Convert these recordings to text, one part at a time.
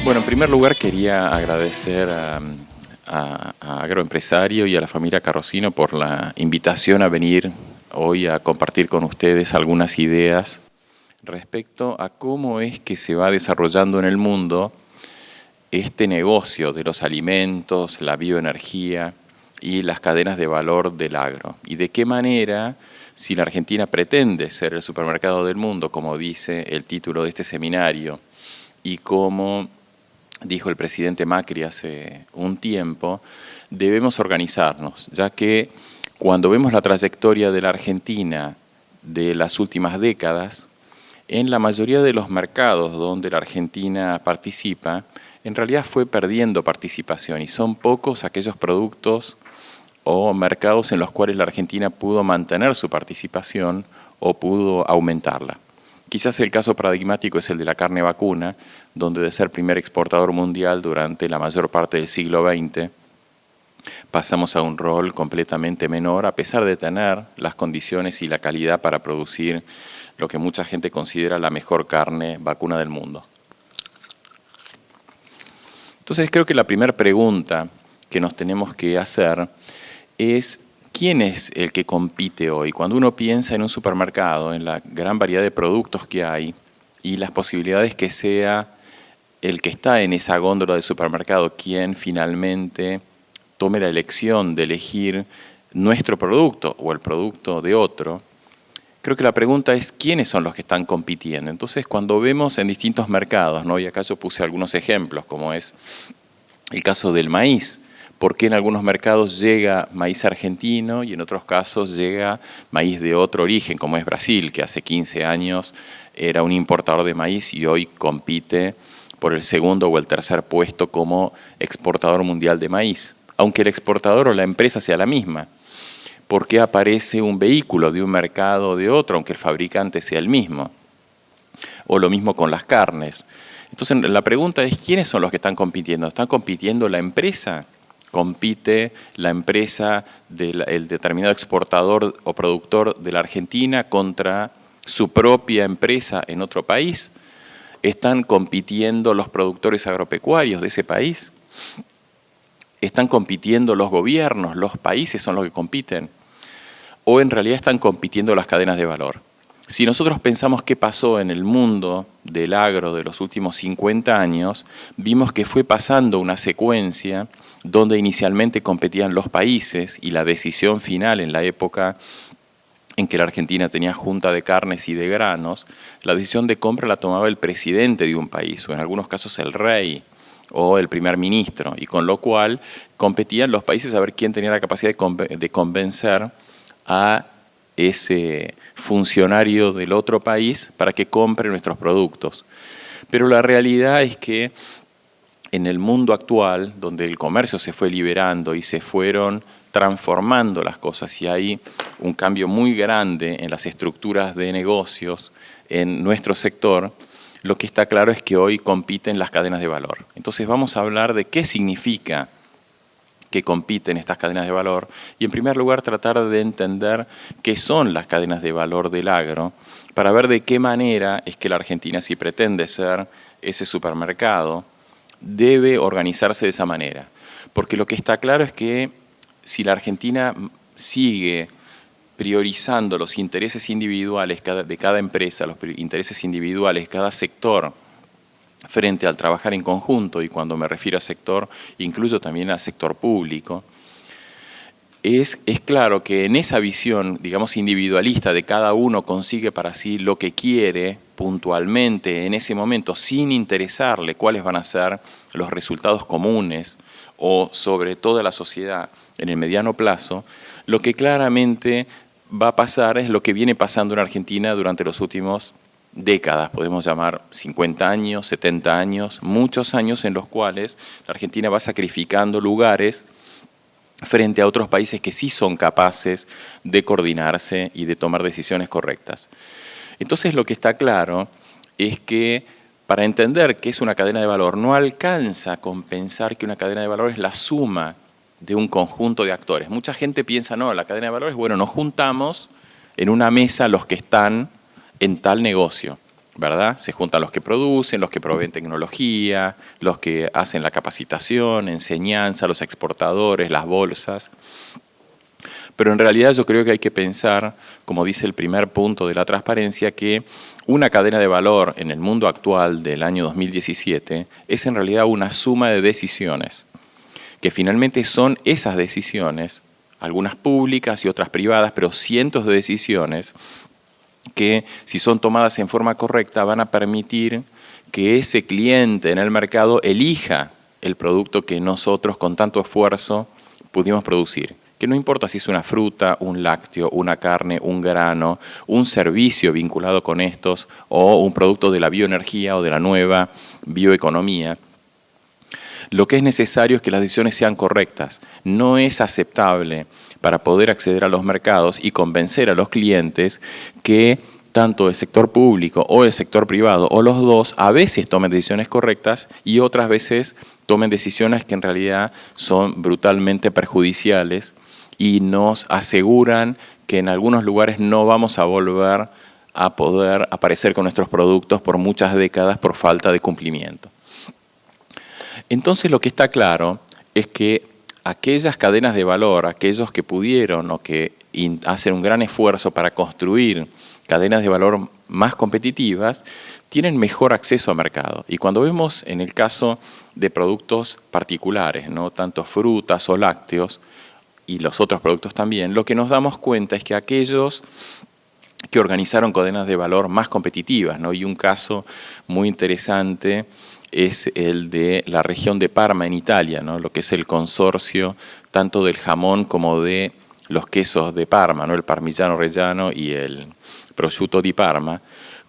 Bueno, en primer lugar quería agradecer a Agroempresario y a la familia Carrocino por la invitación a venir hoy a compartir con ustedes algunas ideas respecto a cómo es que se va desarrollando en el mundo este negocio de los alimentos, la bioenergía y las cadenas de valor del agro. Y de qué manera, si la Argentina pretende ser el supermercado del mundo, como dice el título de este seminario, y como dijo el presidente Macri hace un tiempo, debemos organizarnos, ya que cuando vemos la trayectoria de la Argentina de las últimas décadas, en la mayoría de los mercados donde la Argentina participa, en realidad fue perdiendo participación y son pocos aquellos productos o mercados en los cuales la Argentina pudo mantener su participación o pudo aumentarla. Quizás el caso paradigmático es el de la carne vacuna, donde de ser primer exportador mundial durante la mayor parte del siglo XX, pasamos a un rol completamente menor, a pesar de tener las condiciones y la calidad para producir lo que mucha gente considera la mejor carne vacuna del mundo. Entonces creo que la primera pregunta que nos tenemos que hacer es ¿quién es el que compite hoy? Cuando uno piensa en un supermercado, en la gran variedad de productos que hay y las posibilidades que sea el que está en esa góndola del supermercado quien finalmente tome la elección de elegir nuestro producto o el producto de otro, creo que la pregunta es ¿quiénes son los que están compitiendo? Entonces cuando vemos en distintos mercados, ¿no? Y acá yo puse algunos ejemplos, como es el caso del maíz, por qué en algunos mercados llega maíz argentino y en otros casos llega maíz de otro origen, como es Brasil, que hace 15 años era un importador de maíz y hoy compite por el segundo o el tercer puesto como exportador mundial de maíz, aunque el exportador o la empresa sea la misma. ¿Por qué aparece un vehículo de un mercado o de otro, aunque el fabricante sea el mismo? O lo mismo con las carnes. Entonces la pregunta es, ¿quiénes son los que están compitiendo? ¿Están compitiendo la empresa? ¿Compite la empresa del determinado exportador o productor de la Argentina contra su propia empresa en otro país? ¿Están compitiendo los productores agropecuarios de ese país? ¿Están compitiendo los gobiernos, los países son los que compiten? ¿O en realidad están compitiendo las cadenas de valor? Si nosotros pensamos qué pasó en el mundo del agro de los últimos 50 años, vimos que fue pasando una secuencia donde inicialmente competían los países y la decisión final en la época en que la Argentina tenía junta de carnes y de granos, la decisión de compra la tomaba el presidente de un país, o en algunos casos el rey o el primer ministro, y con lo cual competían los países a ver quién tenía la capacidad de convencer a ese funcionario del otro país para que compre nuestros productos. Pero la realidad es que en el mundo actual, donde el comercio se fue liberando y se fueron transformando las cosas y hay un cambio muy grande en las estructuras de negocios en nuestro sector, lo que está claro es que hoy compiten las cadenas de valor. Entonces vamos a hablar de qué significa que compiten estas cadenas de valor y en primer lugar tratar de entender qué son las cadenas de valor del agro para ver de qué manera es que la Argentina, si pretende ser ese supermercado, debe organizarse de esa manera. Porque lo que está claro es que si la Argentina sigue priorizando los intereses individuales de cada empresa, los intereses individuales de cada sector, frente al trabajar en conjunto, y cuando me refiero a sector, incluyo también al sector público, es claro que en esa visión, digamos, individualista de cada uno consigue para sí lo que quiere puntualmente en ese momento, sin interesarle cuáles van a ser los resultados comunes o sobre toda la sociedad en el mediano plazo, lo que claramente va a pasar es lo que viene pasando en Argentina durante los últimos décadas, podemos llamar 50 años, 70 años, muchos años en los cuales la Argentina va sacrificando lugares frente a otros países que sí son capaces de coordinarse y de tomar decisiones correctas. Entonces lo que está claro es que para entender qué es una cadena de valor no alcanza con pensar que una cadena de valor es la suma de un conjunto de actores. Mucha gente piensa, no, la cadena de valor es, bueno, nos juntamos en una mesa los que están en tal negocio. ¿verdad? Se juntan los que producen, los que proveen tecnología, los que hacen la capacitación, enseñanza, los exportadores, las bolsas. Pero en realidad yo creo que hay que pensar, como dice el primer punto de la transparencia, que una cadena de valor en el mundo actual del año 2017 es en realidad una suma de decisiones, que finalmente son esas decisiones, algunas públicas y otras privadas, pero cientos de decisiones que, si son tomadas en forma correcta, van a permitir que ese cliente en el mercado elija el producto que nosotros con tanto esfuerzo pudimos producir. Que no importa si es una fruta, un lácteo, una carne, un grano, un servicio vinculado con estos o un producto de la bioenergía o de la nueva bioeconomía. Lo que es necesario es que las decisiones sean correctas. No es aceptable para poder acceder a los mercados y convencer a los clientes que tanto el sector público o el sector privado o los dos a veces tomen decisiones correctas y otras veces tomen decisiones que en realidad son brutalmente perjudiciales y nos aseguran que en algunos lugares no vamos a volver a poder aparecer con nuestros productos por muchas décadas por falta de cumplimiento. Entonces lo que está claro es que aquellas cadenas de valor, aquellos que pudieron o que hacen un gran esfuerzo para construir cadenas de valor más competitivas, tienen mejor acceso al mercado. Y cuando vemos en el caso de productos particulares, ¿no? Tanto frutas o lácteos, y los otros productos también, lo que nos damos cuenta es que aquellos que organizaron cadenas de valor más competitivas, ¿no? Y un caso muy interesante es el de la región de Parma en Italia, ¿no? Lo que es el consorcio tanto del jamón como de los quesos de Parma, ¿no? El Parmigiano Reggiano y el Prosciutto di Parma.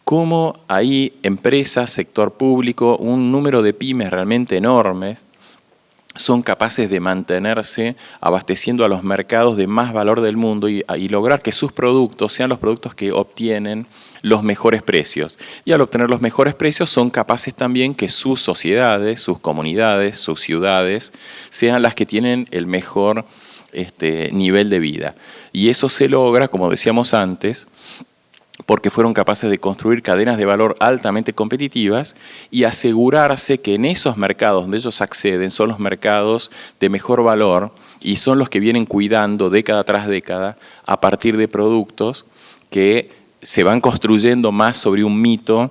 Cómo hay empresas, sector público, un número de pymes realmente enormes, son capaces de mantenerse abasteciendo a los mercados de más valor del mundo y lograr que sus productos sean los productos que obtienen los mejores precios. Y al obtener los mejores precios son capaces también que sus sociedades, sus comunidades, sus ciudades sean las que tienen el mejor nivel de vida. Y eso se logra, como decíamos antes, porque fueron capaces de construir cadenas de valor altamente competitivas y asegurarse que en esos mercados donde ellos acceden son los mercados de mejor valor y son los que vienen cuidando década tras década a partir de productos que se van construyendo más sobre un mito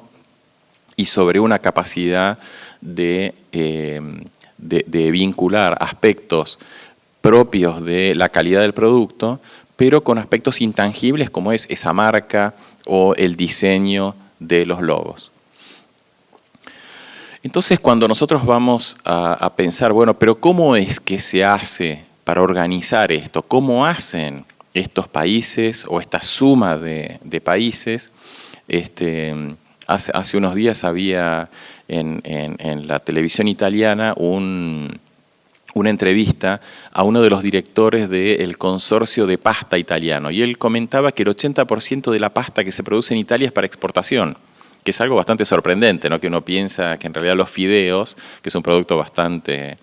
y sobre una capacidad de vincular aspectos propios de la calidad del producto, pero con aspectos intangibles como es esa marca o el diseño de los logos. Entonces, cuando nosotros vamos a pensar, bueno, pero ¿cómo es que se hace para organizar esto? ¿Cómo hacen estos países o esta suma de países? Hace unos días había en la televisión italiana una entrevista a uno de los directores del consorcio de pasta italiano y él comentaba que el 80% de la pasta que se produce en Italia es para exportación, que es algo bastante sorprendente, ¿no? Que uno piensa que en realidad los fideos, que es un producto bastante,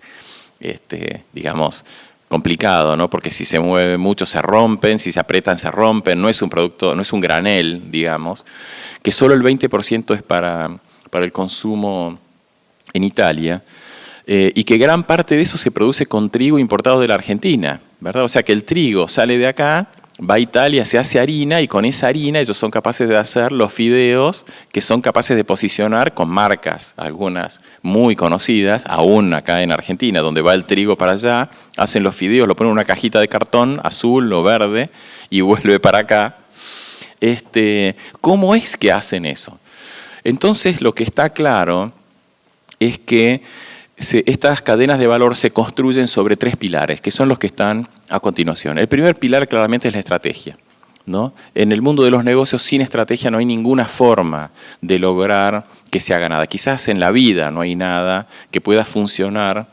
digamos, complicado, ¿no? Porque si se mueve mucho se rompen, si se aprietan se rompen, no es un producto, no es un granel, digamos, que solo el 20% es para el consumo en Italia. Y que gran parte de eso se produce con trigo importado de la Argentina, ¿verdad? O sea que el trigo sale de acá, va a Italia, se hace harina y con esa harina ellos son capaces de hacer los fideos que son capaces de posicionar con marcas, algunas muy conocidas, aún acá en Argentina, donde va el trigo para allá, hacen los fideos, lo ponen en una cajita de cartón azul o verde y vuelve para acá. ¿Cómo es que hacen eso? Entonces lo que está claro es que estas cadenas de valor se construyen sobre 3 pilares, que son los que están a continuación. El primer pilar claramente es la estrategia, ¿no? En el mundo de los negocios sin estrategia no hay ninguna forma de lograr que se haga nada. Quizás en la vida no hay nada que pueda funcionar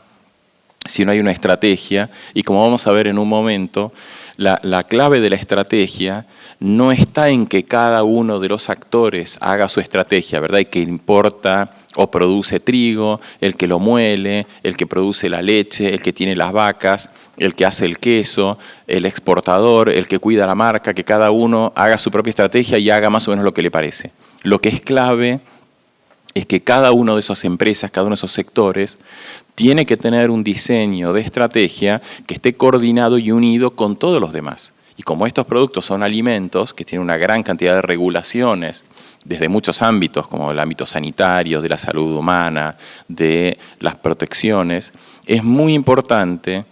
si no hay una estrategia. Y como vamos a ver en un momento, la clave de la estrategia no está en que cada uno de los actores haga su estrategia, ¿verdad? Y que importa o produce trigo, el que lo muele, el que produce la leche, el que tiene las vacas, el que hace el queso, el exportador, el que cuida la marca, que cada uno haga su propia estrategia y haga más o menos lo que le parece. Lo que es clave es que cada una de esas empresas, cada uno de esos sectores, tiene que tener un diseño de estrategia que esté coordinado y unido con todos los demás. Y como estos productos son alimentos que tienen una gran cantidad de regulaciones desde muchos ámbitos, como el ámbito sanitario, de la salud humana, de las protecciones, es muy importante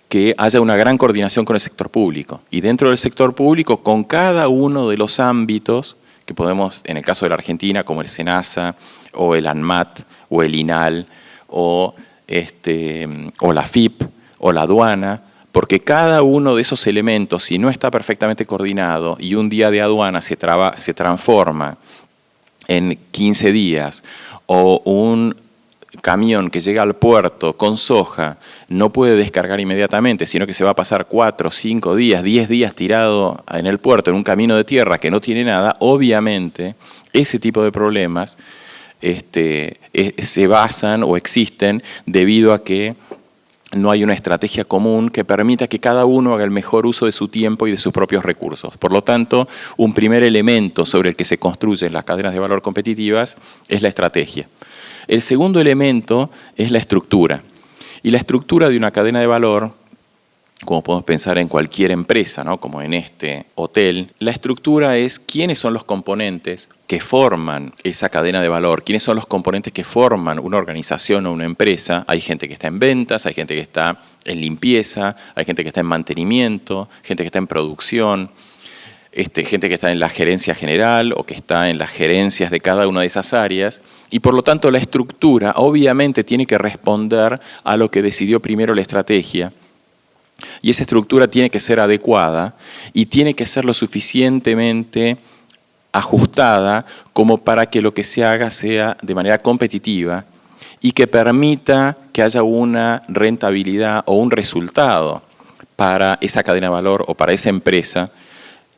que haya una gran coordinación con el sector público. Y dentro del sector público, con cada uno de los ámbitos que podemos, en el caso de la Argentina, como el SENASA, o el ANMAT, o el INAL, o la FIP, o la aduana, porque cada uno de esos elementos, si no está perfectamente coordinado y un día de aduana se transforma en 15 días, o un camión que llega al puerto con soja no puede descargar inmediatamente, sino que se va a pasar 4, 5 días, 10 días tirado en el puerto, en un camino de tierra que no tiene nada, obviamente ese tipo de problemas se basan o existen debido a que no hay una estrategia común que permita que cada uno haga el mejor uso de su tiempo y de sus propios recursos. Por lo tanto, un primer elemento sobre el que se construyen las cadenas de valor competitivas es la estrategia. El segundo elemento es la estructura. Y la estructura de una cadena de valor, como podemos pensar en cualquier empresa, ¿no? Como en este hotel, la estructura es quiénes son los componentes que forman esa cadena de valor, quiénes son los componentes que forman una organización o una empresa. Hay gente que está en ventas, hay gente que está en limpieza, hay gente que está en mantenimiento, gente que está en producción, gente que está en la gerencia general o que está en las gerencias de cada una de esas áreas, y por lo tanto la estructura obviamente tiene que responder a lo que decidió primero la estrategia, y esa estructura tiene que ser adecuada y tiene que ser lo suficientemente ajustada como para que lo que se haga sea de manera competitiva y que permita que haya una rentabilidad o un resultado para esa cadena de valor o para esa empresa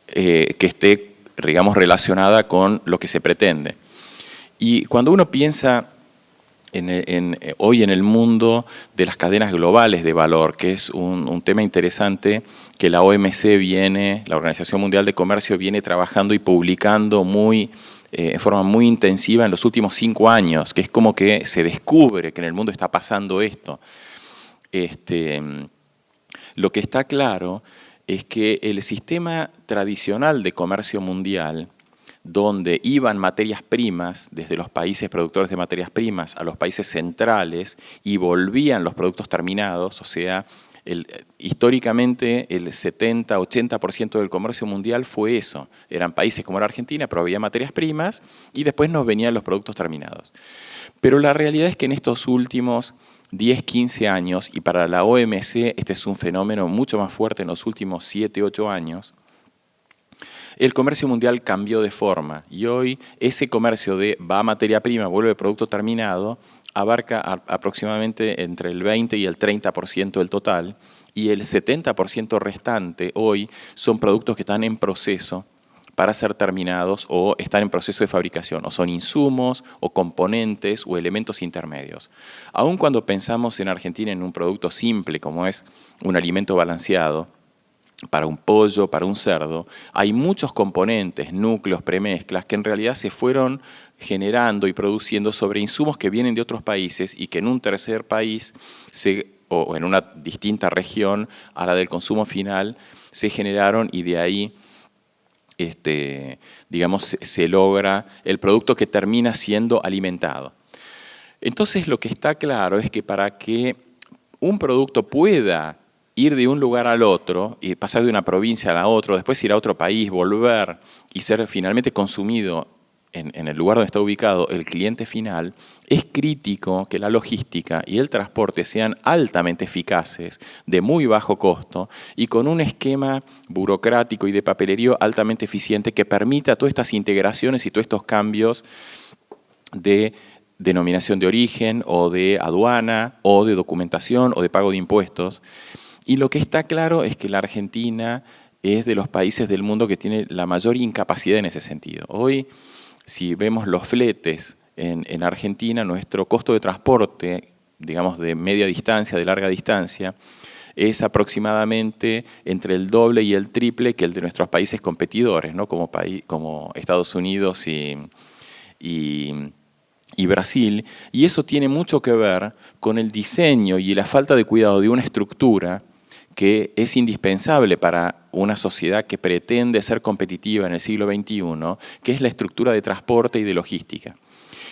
que esté, digamos, relacionada con lo que se pretende. Y cuando uno piensa hoy en el mundo de las cadenas globales de valor, que es un tema interesante que la OMC la Organización Mundial de Comercio, viene trabajando y publicando en forma muy intensiva en los últimos 5 años, que es como que se descubre que en el mundo está pasando esto. Lo que está claro es que el sistema tradicional de comercio mundial, donde iban materias primas desde los países productores de materias primas a los países centrales y volvían los productos terminados, o sea, históricamente el 70-80% del comercio mundial fue eso. Eran países como la Argentina, pero había materias primas y después nos venían los productos terminados. Pero la realidad es que en estos últimos 10, 15 años, y para la OMC este es un fenómeno mucho más fuerte en los últimos 7, 8 años, el comercio mundial cambió de forma y hoy ese comercio de va a materia prima, vuelve producto terminado, abarca aproximadamente entre el 20 y el 30% del total, y el 70% restante hoy son productos que están en proceso para ser terminados o están en proceso de fabricación, o son insumos, o componentes, o elementos intermedios. Aun cuando pensamos en Argentina en un producto simple como es un alimento balanceado, para un pollo, para un cerdo, hay muchos componentes, núcleos, premezclas, que en realidad se fueron generando y produciendo sobre insumos que vienen de otros países y que en un tercer país o en una distinta región a la del consumo final se generaron, y de ahí digamos, se logra el producto que termina siendo alimentado. Entonces lo que está claro es que para que un producto pueda ir de un lugar al otro, y pasar de una provincia a la otra, después ir a otro país, volver y ser finalmente consumido en el lugar donde está ubicado el cliente final, es crítico que la logística y el transporte sean altamente eficaces, de muy bajo costo y con un esquema burocrático y de papelerío altamente eficiente que permita todas estas integraciones y todos estos cambios de denominación de origen o de aduana o de documentación o de pago de impuestos. Y lo que está claro es que la Argentina es de los países del mundo que tiene la mayor incapacidad en ese sentido. Hoy, si vemos los fletes en Argentina, nuestro costo de transporte, digamos de media distancia, de larga distancia, es aproximadamente entre el doble y el triple que el de nuestros países competidores, ¿no? Como Estados Unidos y Brasil, y eso tiene mucho que ver con el diseño y la falta de cuidado de una estructura que es indispensable para una sociedad que pretende ser competitiva en el siglo XXI, que es la estructura de transporte y de logística.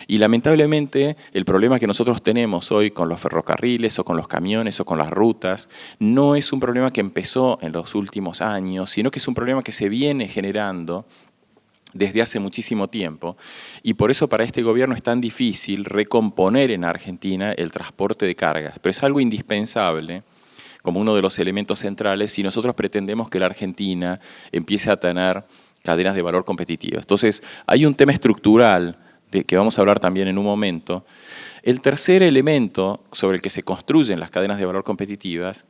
Y lamentablemente el problema que nosotros tenemos hoy con los ferrocarriles o con los camiones o con las rutas no es un problema que empezó en los últimos años, sino que es un problema que se viene generando desde hace muchísimo tiempo, y por eso para este gobierno es tan difícil recomponer en Argentina el transporte de cargas. Pero es algo indispensable, como uno de los elementos centrales, si nosotros pretendemos que la Argentina empiece a tener cadenas de valor competitivas. Entonces, hay un tema estructural de que vamos a hablar también en un momento. El tercer elemento sobre el que se construyen las cadenas de valor competitivas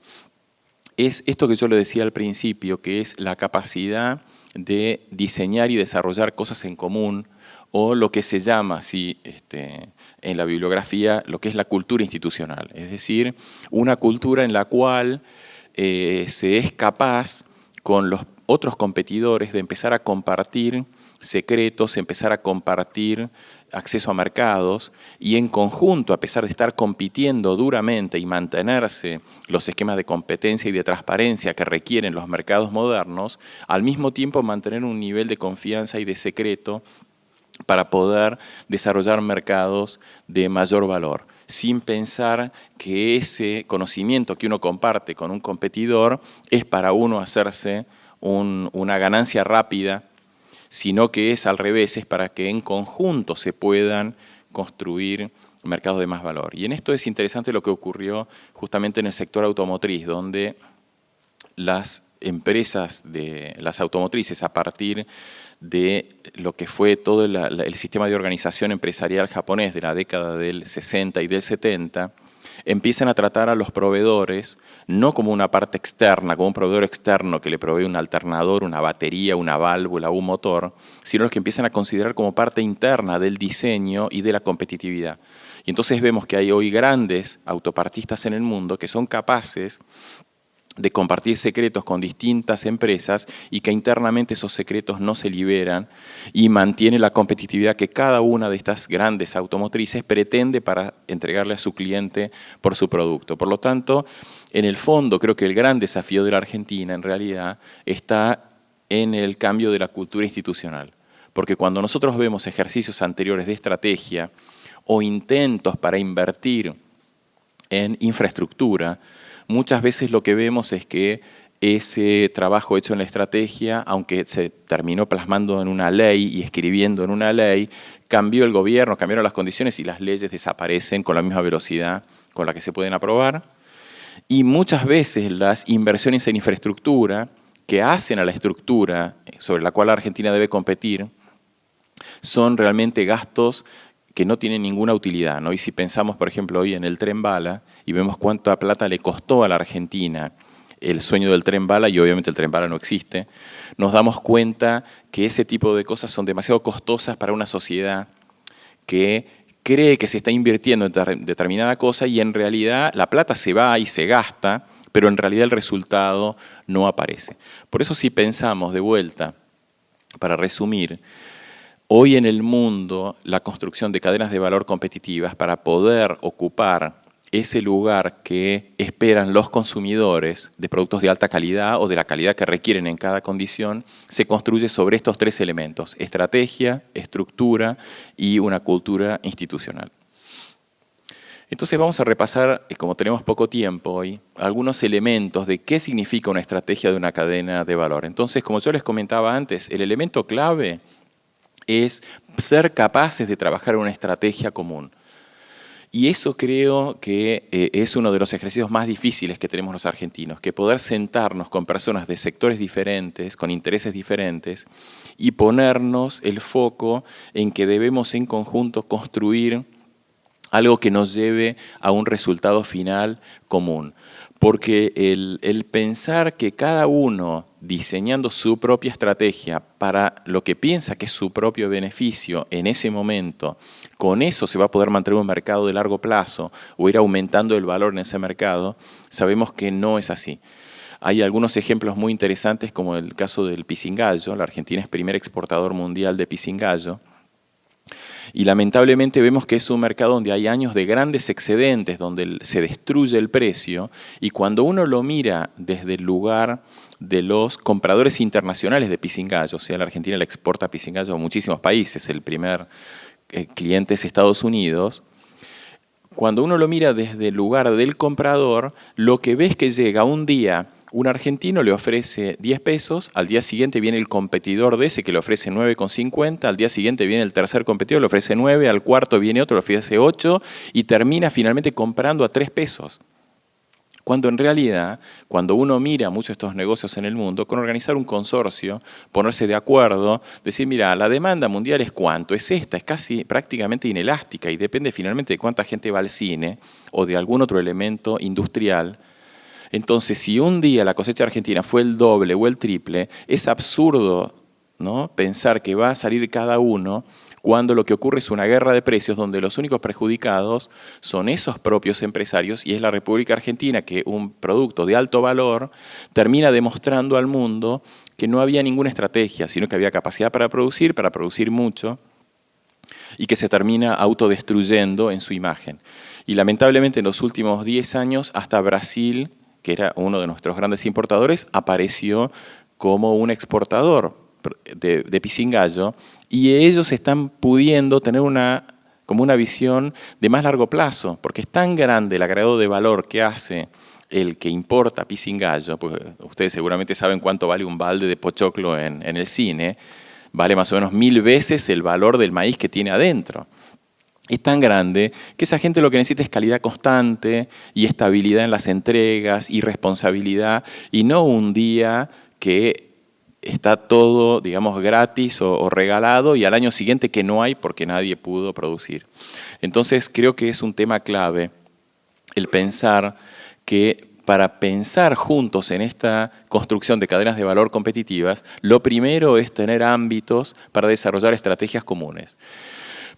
es esto que yo le decía al principio, que es la capacidad de diseñar y desarrollar cosas en común, o lo que se llama así en la bibliografía, lo que es la cultura institucional. Es decir, una cultura en la cual se es capaz con los otros competidores de empezar a compartir secretos, empezar a compartir acceso a mercados, y en conjunto, a pesar de estar compitiendo duramente y mantenerse los esquemas de competencia y de transparencia que requieren los mercados modernos, al mismo tiempo mantener un nivel de confianza y de secreto para poder desarrollar mercados de mayor valor, sin pensar que ese conocimiento que uno comparte con un competidor es para uno hacerse una ganancia rápida, sino que es al revés, es para que en conjunto se puedan construir mercados de más valor. Y en esto es interesante lo que ocurrió justamente en el sector automotriz, donde las empresas de las automotrices, a partir de lo que fue todo el sistema de organización empresarial japonés de la década del 60 y del 70, empiezan a tratar a los proveedores no como una parte externa, como un proveedor externo que le provee un alternador, una batería, una válvula, un motor, sino los que empiezan a considerar como parte interna del diseño y de la competitividad. Y entonces vemos que hay hoy grandes autopartistas en el mundo que son capaces de compartir secretos con distintas empresas y que internamente esos secretos no se liberan, y mantiene la competitividad que cada una de estas grandes automotrices pretende para entregarle a su cliente por su producto. Por lo tanto, en el fondo creo que el gran desafío de la Argentina en realidad está en el cambio de la cultura institucional. Porque cuando nosotros vemos ejercicios anteriores de estrategia o intentos para invertir en infraestructura, muchas veces lo que vemos es que ese trabajo hecho en la estrategia, aunque se terminó plasmando en una ley y escribiendo en una ley, cambió el gobierno, cambiaron las condiciones y las leyes desaparecen con la misma velocidad con la que se pueden aprobar. Y muchas veces las inversiones en infraestructura que hacen a la estructura sobre la cual la Argentina debe competir son realmente gastos que no tienen ninguna utilidad, ¿no? Y si pensamos, por ejemplo, hoy en el tren bala y vemos cuánta plata le costó a la Argentina el sueño del tren bala, y obviamente el tren bala no existe, nos damos cuenta que ese tipo de cosas son demasiado costosas para una sociedad que cree que se está invirtiendo en determinada cosa y en realidad la plata se va y se gasta, pero en realidad el resultado no aparece. Por eso, si pensamos de vuelta, para resumir, hoy en el mundo, la construcción de cadenas de valor competitivas para poder ocupar ese lugar que esperan los consumidores de productos de alta calidad o de la calidad que requieren en cada condición, se construye sobre estos tres elementos: estrategia, estructura y una cultura institucional. Entonces vamos a repasar, como tenemos poco tiempo hoy, algunos elementos de qué significa una estrategia de una cadena de valor. Entonces, como yo les comentaba antes, el elemento clave es ser capaces de trabajar en una estrategia común. Y eso creo que es uno de los ejercicios más difíciles que tenemos los argentinos, que poder sentarnos con personas de sectores diferentes, con intereses diferentes, y ponernos el foco en que debemos en conjunto construir algo que nos lleve a un resultado final común. Porque el pensar que cada uno diseñando su propia estrategia para lo que piensa que es su propio beneficio en ese momento, con eso se va a poder mantener un mercado de largo plazo o ir aumentando el valor en ese mercado, sabemos que no es así. Hay algunos ejemplos muy interesantes como el caso del pisingallo. La Argentina es primer exportador mundial de pisingallo. Y lamentablemente vemos que es un mercado donde hay años de grandes excedentes, donde se destruye el precio, y cuando uno lo mira desde el lugar de los compradores internacionales de pisingallo, o sea, la Argentina le exporta pisingallo a muchísimos países, el primer cliente es Estados Unidos. Cuando uno lo mira desde el lugar del comprador, lo que ves que llega un día, un argentino le ofrece 10 pesos, al día siguiente viene el competidor de ese que le ofrece 9,50, al día siguiente viene el tercer competidor, le ofrece 9, al cuarto viene otro, le ofrece 8 y termina finalmente comprando a 3 pesos. Cuando en realidad, cuando uno mira muchos de estos negocios en el mundo, con organizar un consorcio, ponerse de acuerdo, decir, mira, la demanda mundial es cuánto, es esta, es casi prácticamente inelástica y depende finalmente de cuánta gente va al cine o de algún otro elemento industrial. Entonces, si un día la cosecha argentina fue el doble o el triple, es absurdo, ¿no?, pensar que va a salir cada uno cuando lo que ocurre es una guerra de precios donde los únicos perjudicados son esos propios empresarios y es la República Argentina que un producto de alto valor termina demostrando al mundo que no había ninguna estrategia, sino que había capacidad para producir mucho y que se termina autodestruyendo en su imagen. Y lamentablemente en los últimos 10 años hasta Brasil, que era uno de nuestros grandes importadores, apareció como un exportador de pisingallo y ellos están pudiendo tener como una visión de más largo plazo, porque es tan grande el agregado de valor que hace el que importa pisingallo, pues ustedes seguramente saben cuánto vale un balde de pochoclo en el cine, vale más o menos 1000 veces el valor del maíz que tiene adentro. Es tan grande que esa gente lo que necesita es calidad constante y estabilidad en las entregas y responsabilidad y no un día que está todo, digamos, gratis o regalado y al año siguiente que no hay porque nadie pudo producir. Entonces creo que es un tema clave el pensar que para pensar juntos en esta construcción de cadenas de valor competitivas, lo primero es tener ámbitos para desarrollar estrategias comunes.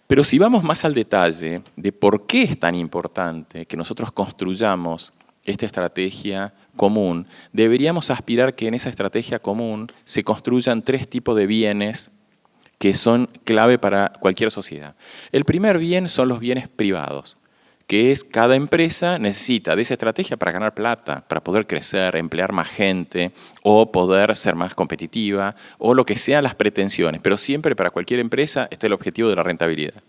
Pero si vamos más al detalle de por qué es tan importante que nosotros construyamos esta estrategia común, deberíamos aspirar que en esa estrategia común se construyan 3 tipos de bienes que son clave para cualquier sociedad. El primer bien son los bienes privados, que es cada empresa necesita de esa estrategia para ganar plata, para poder crecer, emplear más gente o poder ser más competitiva o lo que sean las pretensiones, pero siempre para cualquier empresa está el objetivo de la rentabilidad.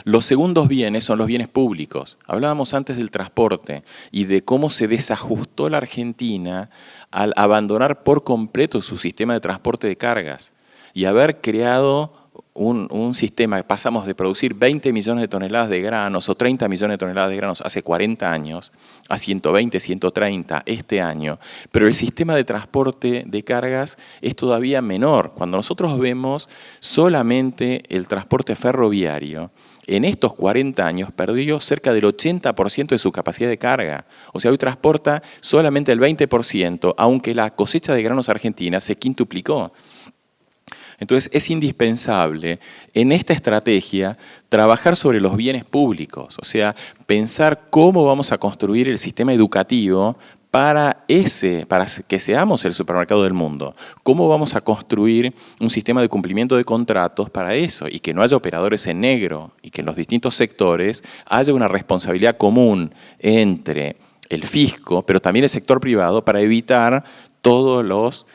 Los segundos bienes son los bienes públicos. Hablábamos antes del transporte y de cómo se desajustó la Argentina al abandonar por completo su sistema de transporte de cargas y haber creado un sistema. Pasamos de producir 20 millones de toneladas de granos o 30 millones de toneladas de granos hace 40 años a 120, 130 este año, pero el sistema de transporte de cargas es todavía menor. Cuando nosotros vemos solamente el transporte ferroviario, en estos 40 años perdió cerca del 80% de su capacidad de carga. O sea, hoy transporta solamente el 20%, aunque la cosecha de granos argentina se quintuplicó. Entonces es indispensable en esta estrategia trabajar sobre los bienes públicos, o sea, pensar cómo vamos a construir el sistema educativo para que seamos el supermercado del mundo. ¿Cómo vamos a construir un sistema de cumplimiento de contratos para eso? Y que no haya operadores en negro y que en los distintos sectores haya una responsabilidad común entre el fisco, pero también el sector privado para evitar todos los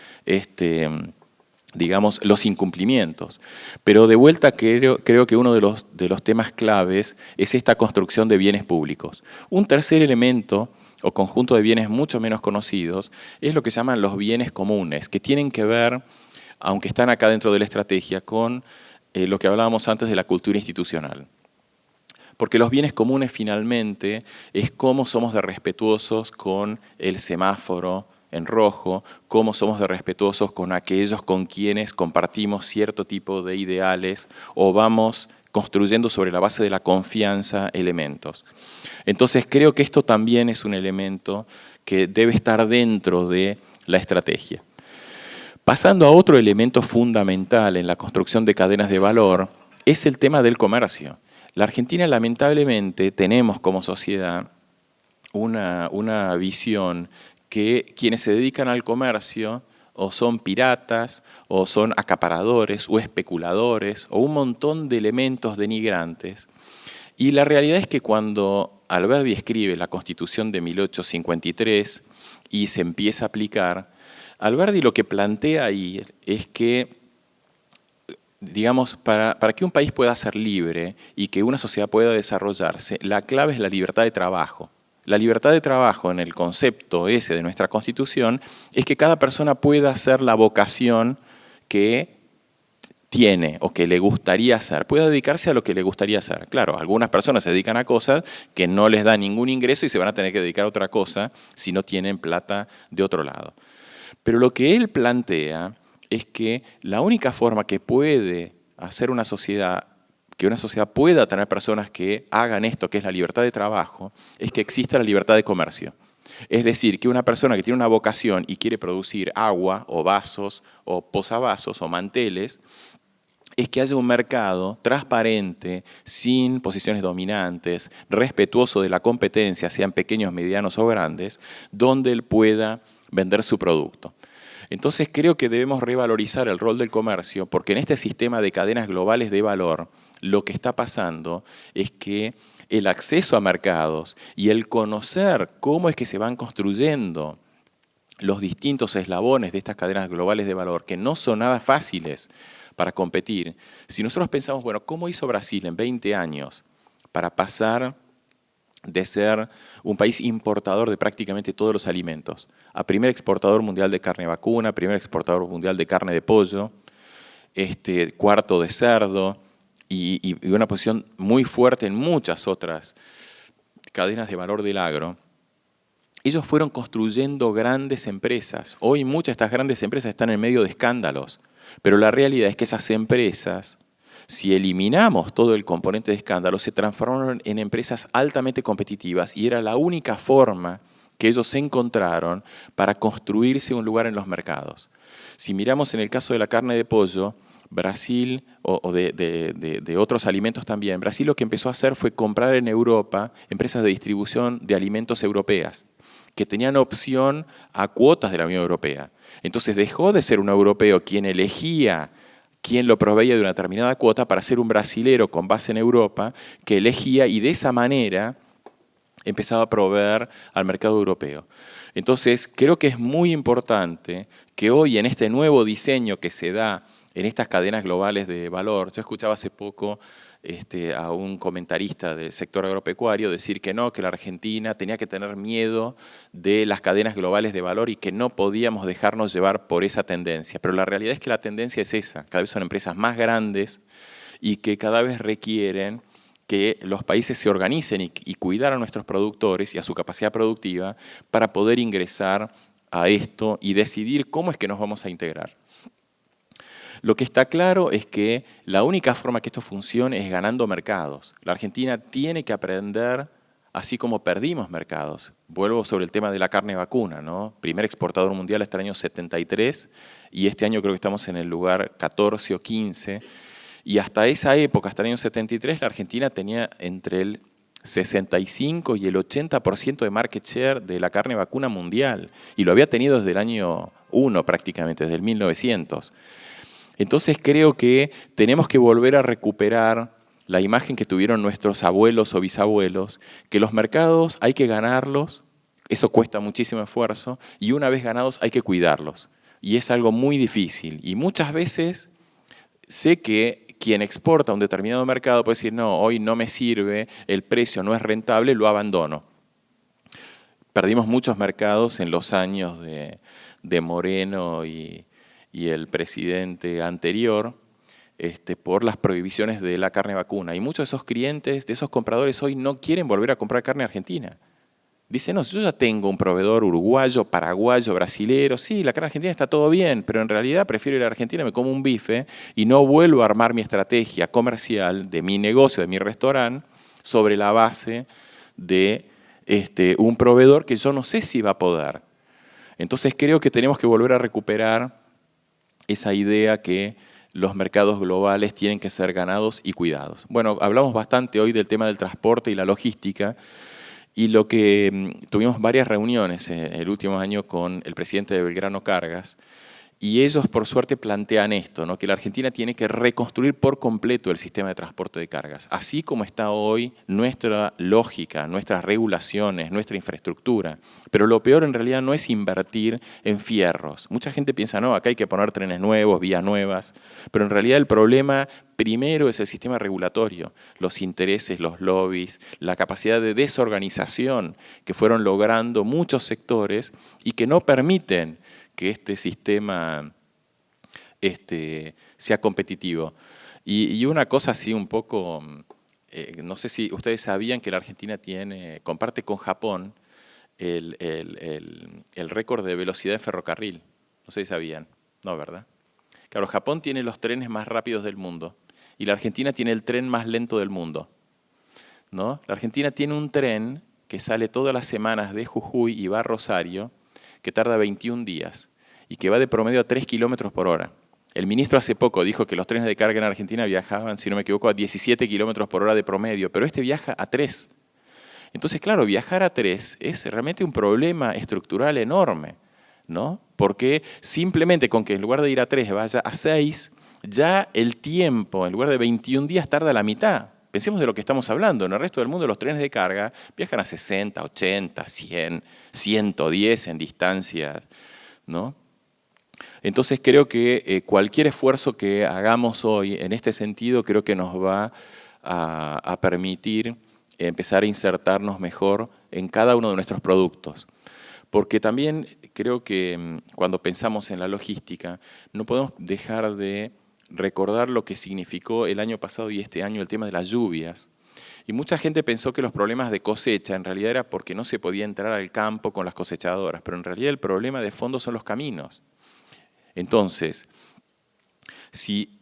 los incumplimientos. Pero de vuelta creo que uno de los temas claves es esta construcción de bienes públicos. Un tercer elemento o conjunto de bienes mucho menos conocidos es lo que se llaman los bienes comunes, que tienen que ver, aunque están acá dentro de la estrategia, con lo que hablábamos antes de la cultura institucional. Porque los bienes comunes finalmente es cómo somos de respetuosos con el semáforo en rojo, cómo somos de respetuosos con aquellos con quienes compartimos cierto tipo de ideales o vamos construyendo sobre la base de la confianza elementos. Entonces creo que esto también es un elemento que debe estar dentro de la estrategia. Pasando a otro elemento fundamental en la construcción de cadenas de valor, es el tema del comercio. La Argentina, lamentablemente, tenemos como sociedad una visión que quienes se dedican al comercio o son piratas, o son acaparadores, o especuladores, o un montón de elementos denigrantes. Y la realidad es que cuando Alberdi escribe la Constitución de 1853 y se empieza a aplicar, Alberdi lo que plantea ahí es que, digamos, para que un país pueda ser libre y que una sociedad pueda desarrollarse, la clave es la libertad de trabajo. La libertad de trabajo en el concepto ese de nuestra Constitución es que cada persona pueda hacer la vocación que tiene o que le gustaría hacer, pueda dedicarse a lo que le gustaría hacer. Claro, algunas personas se dedican a cosas que no les dan ningún ingreso y se van a tener que dedicar a otra cosa si no tienen plata de otro lado. Pero lo que él plantea es que la única forma que puede hacer una sociedad, que una sociedad pueda tener personas que hagan esto, que es la libertad de trabajo, es que exista la libertad de comercio. Es decir, que una persona que tiene una vocación y quiere producir agua o vasos o posavasos o manteles, es que haya un mercado transparente, sin posiciones dominantes, respetuoso de la competencia, sean pequeños, medianos o grandes, donde él pueda vender su producto. Entonces creo que debemos revalorizar el rol del comercio, porque en este sistema de cadenas globales de valor, lo que está pasando es que el acceso a mercados y el conocer cómo es que se van construyendo los distintos eslabones de estas cadenas globales de valor, que no son nada fáciles para competir. Si nosotros pensamos, bueno, ¿cómo hizo Brasil en 20 años para pasar de ser un país importador de prácticamente todos los alimentos a primer exportador mundial de carne vacuna, primer exportador mundial de carne de pollo, cuarto de cerdo y una posición muy fuerte en muchas otras cadenas de valor del agro? Ellos fueron construyendo grandes empresas. Hoy muchas de estas grandes empresas están en medio de escándalos, pero la realidad es que esas empresas, si eliminamos todo el componente de escándalo, se transformaron en empresas altamente competitivas y era la única forma que ellos encontraron para construirse un lugar en los mercados. Si miramos en el caso de la carne de pollo, Brasil, o de otros alimentos también, Brasil lo que empezó a hacer fue comprar en Europa empresas de distribución de alimentos europeas, que tenían opción a cuotas de la Unión Europea. Entonces dejó de ser un europeo quien elegía quién lo proveía de una determinada cuota para ser un brasilero con base en Europa que elegía y de esa manera empezaba a proveer al mercado europeo. Entonces creo que es muy importante que hoy en este nuevo diseño que se da en estas cadenas globales de valor, yo escuchaba hace poco a un comentarista del sector agropecuario decir que no, que la Argentina tenía que tener miedo de las cadenas globales de valor y que no podíamos dejarnos llevar por esa tendencia. Pero la realidad es que la tendencia es esa, cada vez son empresas más grandes y que cada vez requieren que los países se organicen y cuidar a nuestros productores y a su capacidad productiva para poder ingresar a esto y decidir cómo es que nos vamos a integrar. Lo que está claro es que la única forma que esto funcione es ganando mercados. La Argentina tiene que aprender, así como perdimos mercados. Vuelvo sobre el tema de la carne vacuna, ¿no? Primer exportador mundial hasta el año 73 y este año creo que estamos en el lugar 14 o 15. Y hasta esa época, hasta el año 73, la Argentina tenía entre el 65 y el 80% de market share de la carne vacuna mundial. Y lo había tenido desde el año 1 prácticamente, desde el 1900. Entonces creo que tenemos que volver a recuperar la imagen que tuvieron nuestros abuelos o bisabuelos, que los mercados hay que ganarlos, eso cuesta muchísimo esfuerzo, y una vez ganados hay que cuidarlos. Y es algo muy difícil. Y muchas veces sé que quien exporta a un determinado mercado puede decir, no, hoy no me sirve, el precio no es rentable, lo abandono. Perdimos muchos mercados en los años de Moreno y el presidente anterior por las prohibiciones de la carne vacuna. Y muchos de esos clientes, de esos compradores hoy no quieren volver a comprar carne argentina. Dicen, no, yo ya tengo un proveedor uruguayo, paraguayo, brasilero, sí, la carne argentina está todo bien, pero en realidad prefiero ir a Argentina, me como un bife y no vuelvo a armar mi estrategia comercial de mi negocio, de mi restaurante, sobre la base de un proveedor que yo no sé si va a poder Entonces creo que tenemos que volver a recuperar esa idea que los mercados globales tienen que ser ganados y cuidados. Bueno, hablamos bastante hoy del tema del transporte y la logística, y lo que tuvimos varias reuniones el último año con el presidente de Belgrano Cargas, y ellos por suerte plantean esto, ¿no? Que la Argentina tiene que reconstruir por completo el sistema de transporte de cargas, así como está hoy nuestra lógica, nuestras regulaciones, nuestra infraestructura. Pero lo peor en realidad no es invertir en fierros. Mucha gente piensa, no, acá hay que poner trenes nuevos, vías nuevas, pero en realidad el problema primero es el sistema regulatorio, los intereses, los lobbies, la capacidad de desorganización que fueron logrando muchos sectores y que no permiten que este sistema sea competitivo. Y una cosa así un poco, no sé si ustedes sabían que la Argentina comparte con Japón el récord de velocidad en ferrocarril. No sé si sabían, no, ¿verdad? Claro, Japón tiene los trenes más rápidos del mundo y la Argentina tiene el tren más lento del mundo, ¿no? La Argentina tiene un tren que sale todas las semanas de Jujuy y va a Rosario, que tarda 21 días y que va de promedio a 3 kilómetros por hora. El ministro hace poco dijo que los trenes de carga en Argentina viajaban, si no me equivoco, a 17 kilómetros por hora de promedio, pero este viaja a 3. Entonces, claro, viajar a 3 es realmente un problema estructural enorme, ¿no? Porque simplemente con que en lugar de ir a 3 vaya a 6, ya el tiempo, en lugar de 21 días, tarda la mitad. Pensemos de lo que estamos hablando. En el resto del mundo los trenes de carga viajan a 60, 80, 100, 110 en distancias, ¿no? Entonces creo que cualquier esfuerzo que hagamos hoy en este sentido creo que nos va a permitir empezar a insertarnos mejor en cada uno de nuestros productos. Porque también creo que cuando pensamos en la logística no podemos dejar de recordar lo que significó el año pasado y este año el tema de las lluvias. Y mucha gente pensó que los problemas de cosecha en realidad era porque no se podía entrar al campo con las cosechadoras, pero en realidad el problema de fondo son los caminos. Entonces, si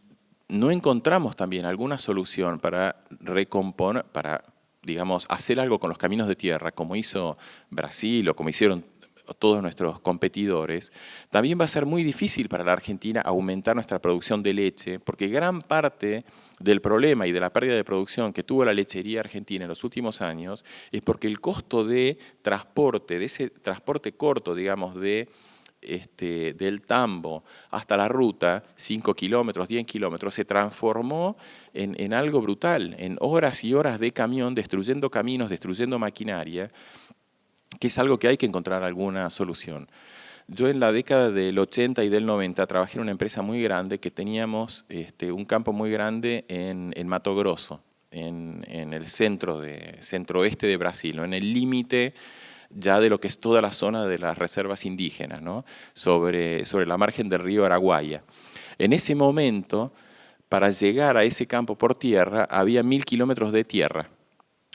no encontramos también alguna solución para recomponer, para, digamos, hacer algo con los caminos de tierra, como hizo Brasil o como hicieron todos nuestros competidores, también va a ser muy difícil para la Argentina aumentar nuestra producción de leche, porque gran parte del problema y de la pérdida de producción que tuvo la lechería argentina en los últimos años es porque el costo de transporte, de ese transporte corto, digamos, del tambo hasta la ruta, 5 kilómetros, 10 kilómetros, se transformó en algo brutal, en horas y horas de camión, destruyendo caminos, destruyendo maquinaria, que es algo que hay que encontrar alguna solución. Yo en la década del 80 y del 90 trabajé en una empresa muy grande que teníamos un campo muy grande en Mato Grosso, en el centro-oeste de Brasil, ¿no? En el límite ya de lo que es toda la zona de las reservas indígenas, ¿no? sobre la margen del río Araguaia. En ese momento, para llegar a ese campo por tierra, había 1000 kilómetros de tierra.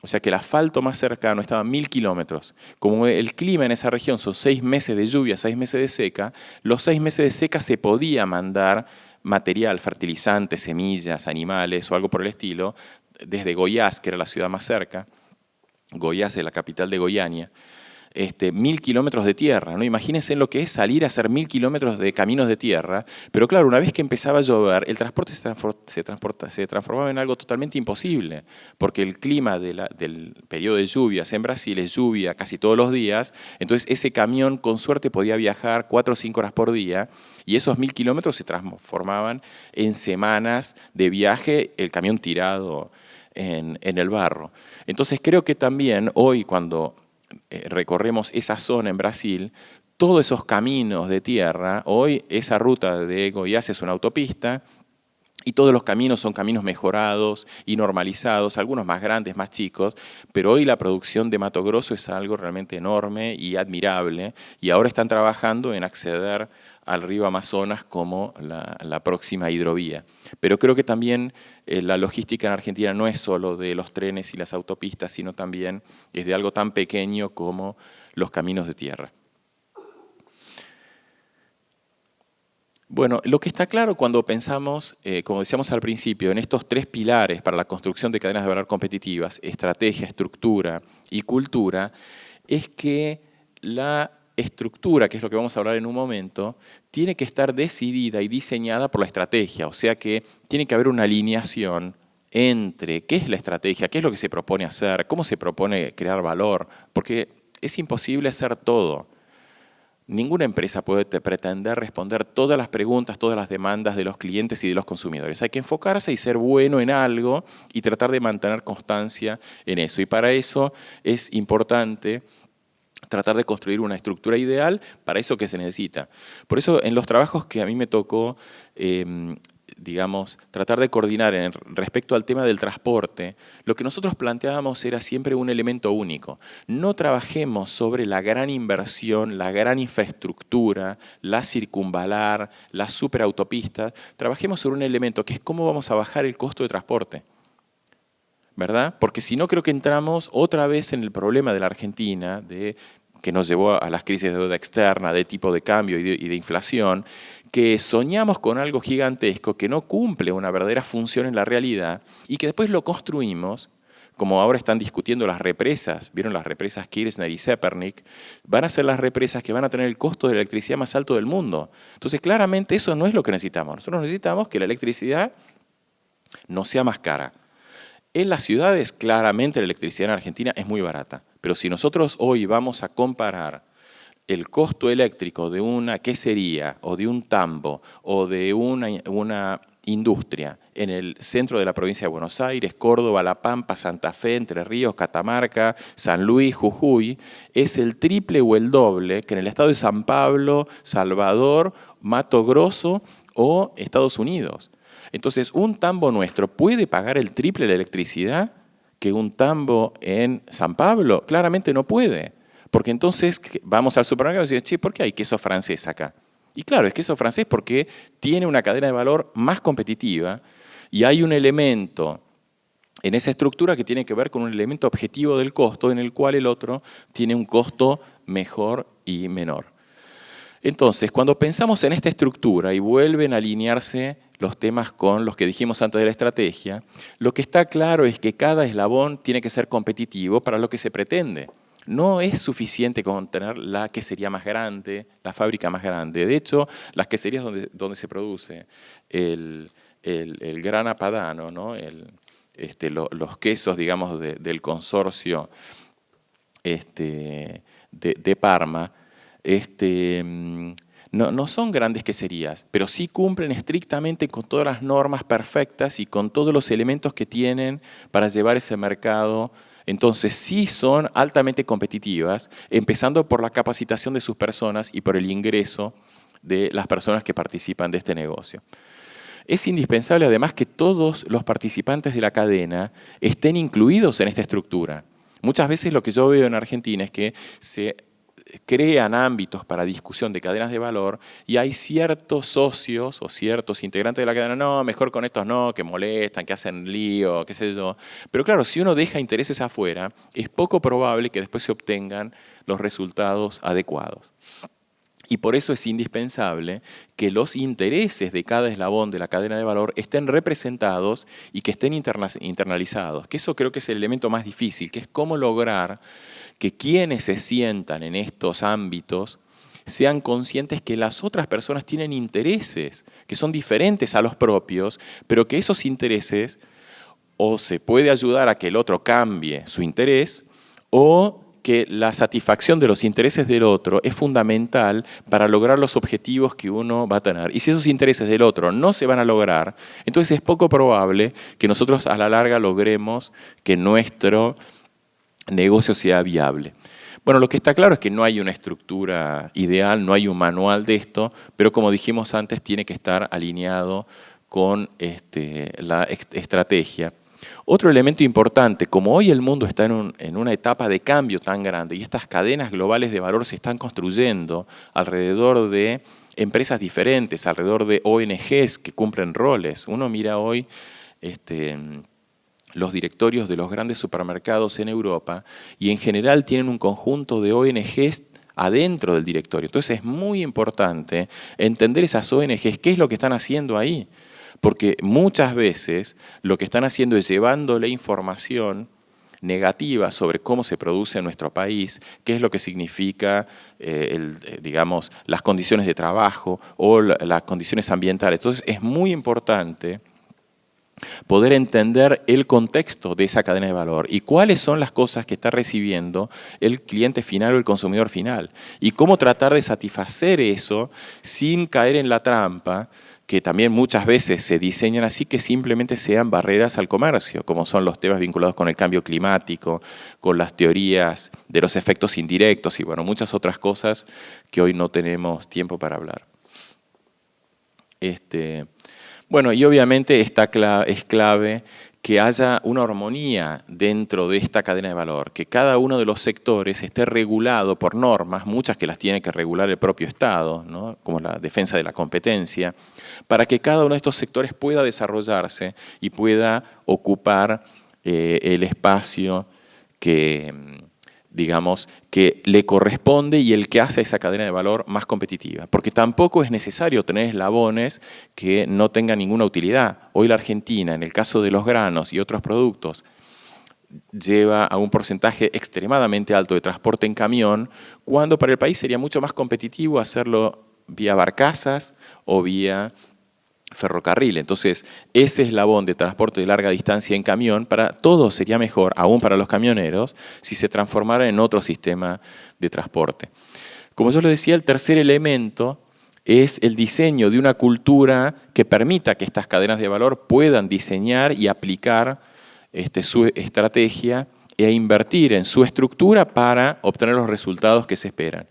O sea que el asfalto más cercano estaba a 1000 kilómetros. Como el clima en esa región son 6 meses de lluvia, 6 meses de seca, los 6 meses de seca se podía mandar material, fertilizantes, semillas, animales o algo por el estilo, desde Goiás, que era la ciudad más cerca. Goiás es la capital de Goiânia. 1000 kilómetros de tierra, ¿no? Imagínense lo que es salir a hacer 1000 kilómetros de caminos de tierra, pero claro, una vez que empezaba a llover, el transporte se transformaba en algo totalmente imposible, porque el clima del periodo de lluvias en Brasil es lluvia casi todos los días, entonces ese camión con suerte podía viajar 4 o 5 horas por día, y esos 1000 kilómetros se transformaban en semanas de viaje, el camión tirado en el barro. Entonces creo que también hoy cuando recorremos esa zona en Brasil, todos esos caminos de tierra, hoy esa ruta de Goiás es una autopista y todos los caminos son caminos mejorados y normalizados, algunos más grandes, más chicos, pero hoy la producción de Mato Grosso es algo realmente enorme y admirable y ahora están trabajando en acceder al río Amazonas como la próxima hidrovía. Pero creo que también la logística en Argentina no es solo de los trenes y las autopistas, sino también es de algo tan pequeño como los caminos de tierra. Bueno, lo que está claro cuando pensamos, como decíamos al principio, en estos 3 pilares para la construcción de cadenas de valor competitivas, estrategia, estructura y cultura, es que la estructura, que es lo que vamos a hablar en un momento, tiene que estar decidida y diseñada por la estrategia, o sea que tiene que haber una alineación entre qué es la estrategia, qué es lo que se propone hacer, cómo se propone crear valor, porque es imposible hacer todo. Ninguna empresa puede pretender responder todas las preguntas, todas las demandas de los clientes y de los consumidores. Hay que enfocarse y ser bueno en algo y tratar de mantener constancia en eso. Y para eso es importante tratar de construir una estructura ideal para eso que se necesita. Por eso en los trabajos que a mí me tocó, digamos, tratar de coordinar respecto al tema del transporte, lo que nosotros planteábamos era siempre un elemento único. No trabajemos sobre la gran inversión, la gran infraestructura, la circunvalar, las superautopistas, trabajemos sobre un elemento que es cómo vamos a bajar el costo de transporte. ¿Verdad? Porque si no, creo que entramos otra vez en el problema de la Argentina, que nos llevó a las crisis de deuda externa, de tipo de cambio y de inflación, que soñamos con algo gigantesco que no cumple una verdadera función en la realidad y que después lo construimos, como ahora están discutiendo las represas, ¿vieron las represas Kirchner y Zepernik? Van a ser las represas que van a tener el costo de la electricidad más alto del mundo. Entonces, claramente eso no es lo que necesitamos. Nosotros necesitamos que la electricidad no sea más cara. En las ciudades, claramente, la electricidad en Argentina es muy barata. Pero si nosotros hoy vamos a comparar el costo eléctrico de una quesería o de un tambo o de una industria en el centro de la provincia de Buenos Aires, Córdoba, La Pampa, Santa Fe, Entre Ríos, Catamarca, San Luis, Jujuy, es el triple o el doble que en el estado de San Pablo, Salvador, Mato Grosso o Estados Unidos. Entonces, ¿un tambo nuestro puede pagar el triple de la electricidad que un tambo en San Pablo? Claramente no puede. Porque entonces vamos al supermercado y decimos, che, ¿por qué hay queso francés acá? Y claro, es queso francés porque tiene una cadena de valor más competitiva y hay un elemento en esa estructura que tiene que ver con un elemento objetivo del costo en el cual el otro tiene un costo mejor y menor. Entonces, cuando pensamos en esta estructura y vuelven a alinearse los temas con los que dijimos antes de la estrategia, lo que está claro es que cada eslabón tiene que ser competitivo para lo que se pretende. No es suficiente con tener la quesería más grande, la fábrica más grande. De hecho, las queserías donde se produce el grana padano, ¿no? Los quesos, digamos, del consorcio de Parma, no son grandes queserías, pero sí cumplen estrictamente con todas las normas perfectas y con todos los elementos que tienen para llevar ese mercado. Entonces sí son altamente competitivas, empezando por la capacitación de sus personas y por el ingreso de las personas que participan de este negocio. Es indispensable además que todos los participantes de la cadena estén incluidos en esta estructura. Muchas veces lo que yo veo en Argentina es que se crean ámbitos para discusión de cadenas de valor y hay ciertos socios o ciertos integrantes de la cadena, no, mejor con estos no, que molestan, que hacen lío, qué sé yo. Pero claro, si uno deja intereses afuera, es poco probable que después se obtengan los resultados adecuados. Y por eso es indispensable que los intereses de cada eslabón de la cadena de valor estén representados y que estén internalizados. Que eso creo que es el elemento más difícil, que es cómo lograr que quienes se sientan en estos ámbitos sean conscientes que las otras personas tienen intereses que son diferentes a los propios, pero que esos intereses o se puede ayudar a que el otro cambie su interés o que la satisfacción de los intereses del otro es fundamental para lograr los objetivos que uno va a tener. Y si esos intereses del otro no se van a lograr, entonces es poco probable que nosotros a la larga logremos que nuestro negocio sea viable. Bueno, lo que está claro es que no hay una estructura ideal, no hay un manual de esto, pero como dijimos antes, tiene que estar alineado con la estrategia. Otro elemento importante, como hoy el mundo está en una etapa de cambio tan grande y estas cadenas globales de valor se están construyendo alrededor de empresas diferentes, alrededor de ONGs que cumplen roles. Uno mira hoy los directorios de los grandes supermercados en Europa y en general tienen un conjunto de ONGs adentro del directorio. Entonces es muy importante entender esas ONGs, qué es lo que están haciendo ahí. Porque muchas veces lo que están haciendo es llevándole información negativas sobre cómo se produce en nuestro país, qué es lo que significa, digamos, las condiciones de trabajo o las condiciones ambientales. Entonces es muy importante poder entender el contexto de esa cadena de valor y cuáles son las cosas que está recibiendo el cliente final o el consumidor final y cómo tratar de satisfacer eso sin caer en la trampa que también muchas veces se diseñan así, que simplemente sean barreras al comercio, como son los temas vinculados con el cambio climático, con las teorías de los efectos indirectos y bueno, muchas otras cosas que hoy no tenemos tiempo para hablar. Bueno, y obviamente es clave que haya una armonía dentro de esta cadena de valor, que cada uno de los sectores esté regulado por normas, muchas que las tiene que regular el propio Estado, ¿no? Como la defensa de la competencia, para que cada uno de estos sectores pueda desarrollarse y pueda ocupar el espacio que, digamos, que le corresponde y el que hace esa cadena de valor más competitiva. Porque tampoco es necesario tener eslabones que no tengan ninguna utilidad. Hoy la Argentina, en el caso de los granos y otros productos, lleva a un porcentaje extremadamente alto de transporte en camión, cuando para el país sería mucho más competitivo hacerlo vía barcazas o vía ferrocarril. Entonces, ese eslabón de transporte de larga distancia en camión, para todos sería mejor, aún para los camioneros, si se transformara en otro sistema de transporte. Como yo les decía, el tercer elemento es el diseño de una cultura que permita que estas cadenas de valor puedan diseñar y aplicar su estrategia e invertir en su estructura para obtener los resultados que se esperan.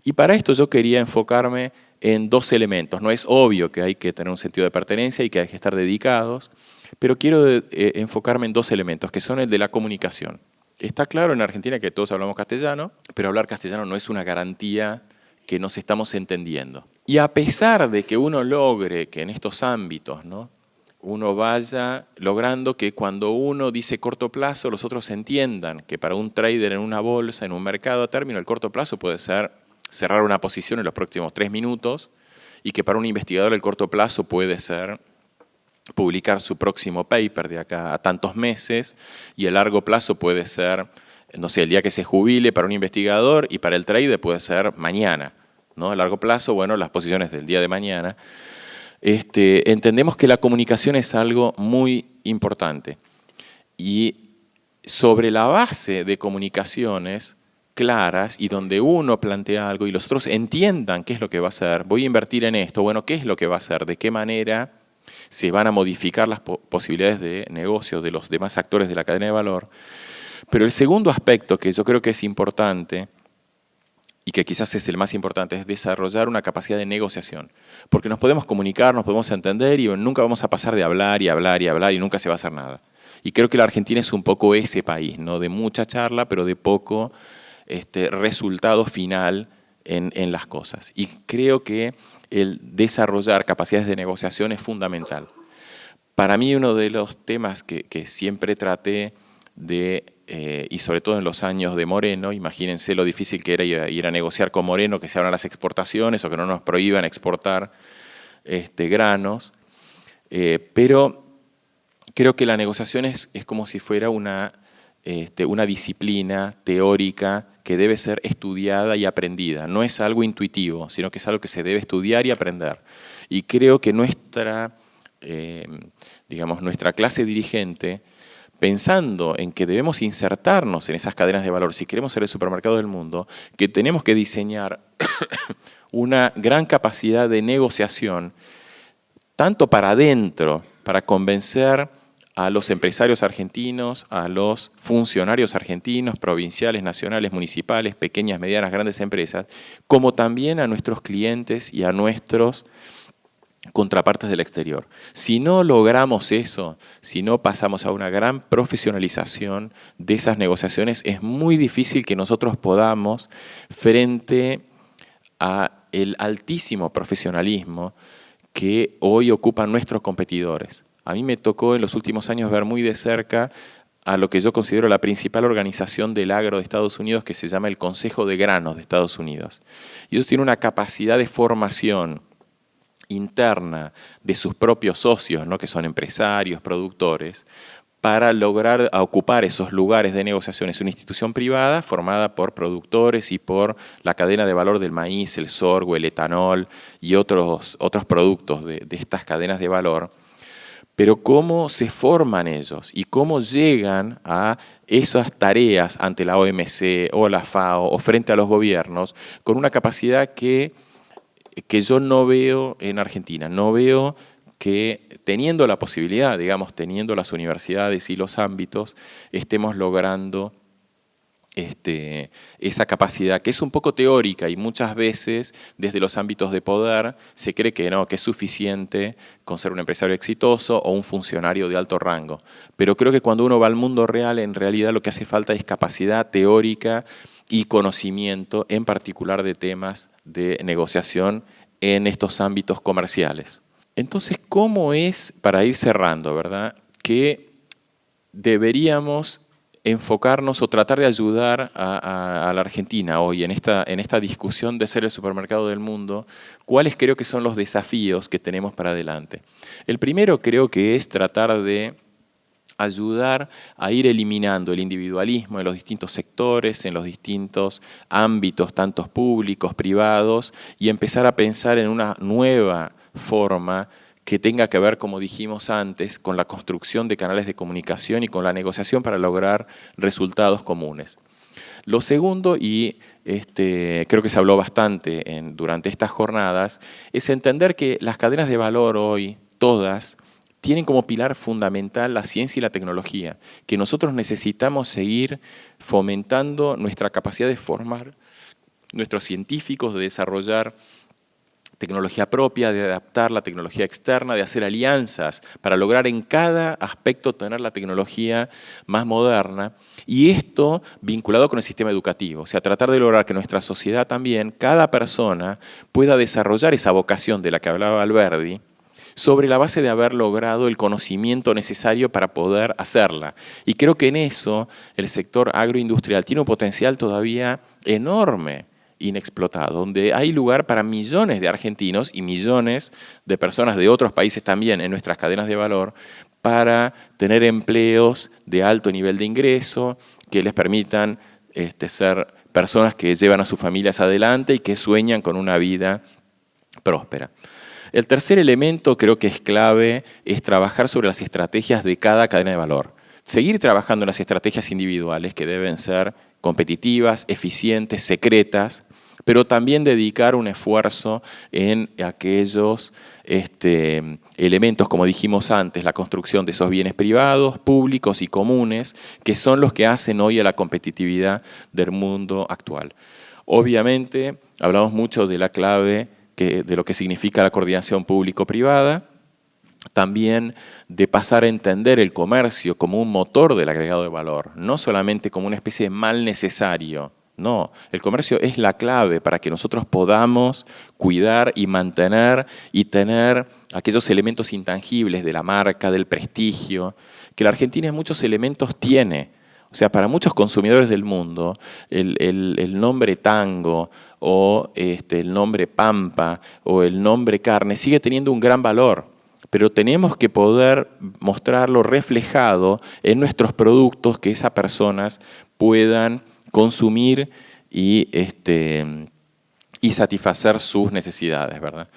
Y para esto yo quería enfocarme en dos elementos. No es obvio que hay que tener un sentido de pertenencia y que hay que estar dedicados, pero quiero enfocarme en dos elementos, que son el de la comunicación. Está claro en Argentina que todos hablamos castellano, pero hablar castellano no es una garantía que nos estamos entendiendo. Y a pesar de que uno logre que en estos ámbitos, ¿no?, uno vaya logrando que cuando uno dice corto plazo, los otros entiendan que para un trader en una bolsa, en un mercado a término, el corto plazo puede ser cerrar una posición en los próximos 3 minutos y que para un investigador el corto plazo puede ser publicar su próximo paper de acá a tantos meses y el largo plazo puede ser, no sé, el día que se jubile para un investigador y para el trader puede ser mañana, ¿no? A largo plazo, bueno, las posiciones del día de mañana. Entendemos que la comunicación es algo muy importante y sobre la base de comunicaciones claras y donde uno plantea algo y los otros entiendan qué es lo que va a hacer, voy a invertir en esto, bueno, qué es lo que va a hacer, de qué manera se van a modificar las posibilidades de negocio de los demás actores de la cadena de valor. Pero el segundo aspecto que yo creo que es importante y que quizás es el más importante, es desarrollar una capacidad de negociación. Porque nos podemos comunicar, nos podemos entender y nunca vamos a pasar de hablar y hablar y hablar y nunca se va a hacer nada. Y creo que la Argentina es un poco ese país, ¿no? De mucha charla, pero de poco resultado final en las cosas. Y creo que el desarrollar capacidades de negociación es fundamental. Para mí uno de los temas que siempre traté de, y sobre todo en los años de Moreno, imagínense lo difícil que era ir a negociar con Moreno, que se abran las exportaciones o que no nos prohíban exportar granos, pero creo que la negociación es como si fuera una disciplina teórica que debe ser estudiada y aprendida. No es algo intuitivo, sino que es algo que se debe estudiar y aprender. Y creo que nuestra clase dirigente, pensando en que debemos insertarnos en esas cadenas de valor si queremos ser el supermercado del mundo, que tenemos que diseñar una gran capacidad de negociación, tanto para adentro, para convencer a los empresarios argentinos, a los funcionarios argentinos, provinciales, nacionales, municipales, pequeñas, medianas, grandes empresas, como también a nuestros clientes y a nuestros contrapartes del exterior. Si no logramos eso, si no pasamos a una gran profesionalización de esas negociaciones, es muy difícil que nosotros podamos, frente al altísimo profesionalismo que hoy ocupan nuestros competidores. A mí me tocó en los últimos años ver muy de cerca a lo que yo considero la principal organización del agro de Estados Unidos, que se llama el Consejo de Granos de Estados Unidos. Y ellos tienen una capacidad de formación interna de sus propios socios, ¿no?, que son empresarios, productores, para lograr ocupar esos lugares de negociación. Es una institución privada formada por productores y por la cadena de valor del maíz, el sorgo, el etanol y otros productos de estas cadenas de valor. Pero cómo se forman ellos y cómo llegan a esas tareas ante la OMC o la FAO o frente a los gobiernos con una capacidad que yo no veo en Argentina. No veo que teniendo la posibilidad, digamos, teniendo las universidades y los ámbitos, estemos logrando esa capacidad que es un poco teórica y muchas veces desde los ámbitos de poder se cree que no, que es suficiente con ser un empresario exitoso o un funcionario de alto rango. Pero creo que cuando uno va al mundo real, en realidad lo que hace falta es capacidad teórica y conocimiento, en particular de temas de negociación en estos ámbitos comerciales. Entonces, ¿cómo es, para ir cerrando, verdad, que deberíamos enfocarnos o tratar de ayudar a la Argentina hoy en esta discusión de ser el supermercado del mundo? ¿Cuáles creo que son los desafíos que tenemos para adelante? El primero creo que es tratar de ayudar a ir eliminando el individualismo en los distintos sectores, en los distintos ámbitos, tanto públicos, privados, y empezar a pensar en una nueva forma que tenga que ver, como dijimos antes, con la construcción de canales de comunicación y con la negociación para lograr resultados comunes. Lo segundo, y creo que se habló bastante durante estas jornadas, es entender que las cadenas de valor hoy, todas, tienen como pilar fundamental la ciencia y la tecnología, que nosotros necesitamos seguir fomentando nuestra capacidad de formar nuestros científicos, de desarrollar tecnología propia, de adaptar la tecnología externa, de hacer alianzas para lograr en cada aspecto tener la tecnología más moderna. Y esto vinculado con el sistema educativo, o sea, tratar de lograr que nuestra sociedad también, cada persona, pueda desarrollar esa vocación de la que hablaba Alberdi, sobre la base de haber logrado el conocimiento necesario para poder hacerla. Y creo que en eso el sector agroindustrial tiene un potencial todavía enorme, inexplotado, donde hay lugar para millones de argentinos y millones de personas de otros países también en nuestras cadenas de valor para tener empleos de alto nivel de ingreso que les permitan ser personas que llevan a sus familias adelante y que sueñan con una vida próspera. El tercer elemento creo que es clave, es trabajar sobre las estrategias de cada cadena de valor. Seguir trabajando en las estrategias individuales que deben ser competitivas, eficientes, secretas, pero también dedicar un esfuerzo en aquellos elementos, como dijimos antes, la construcción de esos bienes privados, públicos y comunes, que son los que hacen hoy a la competitividad del mundo actual. Obviamente, hablamos mucho de la clave de lo que significa la coordinación público-privada, también de pasar a entender el comercio como un motor del agregado de valor, no solamente como una especie de mal necesario. No, el comercio es la clave para que nosotros podamos cuidar y mantener y tener aquellos elementos intangibles de la marca, del prestigio, que la Argentina en muchos elementos tiene. O sea, para muchos consumidores del mundo, el nombre tango o el nombre pampa o el nombre carne sigue teniendo un gran valor, pero tenemos que poder mostrarlo reflejado en nuestros productos que esas personas puedan consumir y satisfacer sus necesidades, ¿verdad?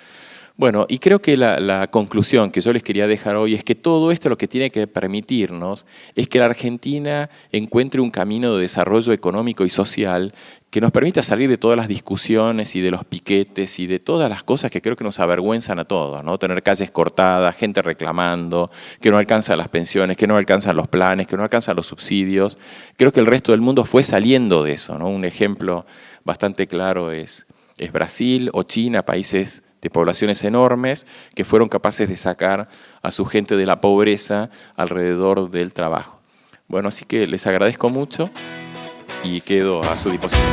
Bueno, y creo que la conclusión que yo les quería dejar hoy es que todo esto lo que tiene que permitirnos es que la Argentina encuentre un camino de desarrollo económico y social que nos permita salir de todas las discusiones y de los piquetes y de todas las cosas que creo que nos avergüenzan a todos, ¿no? Tener calles cortadas, gente reclamando, que no alcanzan las pensiones, que no alcanzan los planes, que no alcanzan los subsidios. Creo que el resto del mundo fue saliendo de eso, ¿no? Un ejemplo bastante claro es Brasil o China, países de poblaciones enormes que fueron capaces de sacar a su gente de la pobreza alrededor del trabajo. Bueno, así que les agradezco mucho y quedo a su disposición.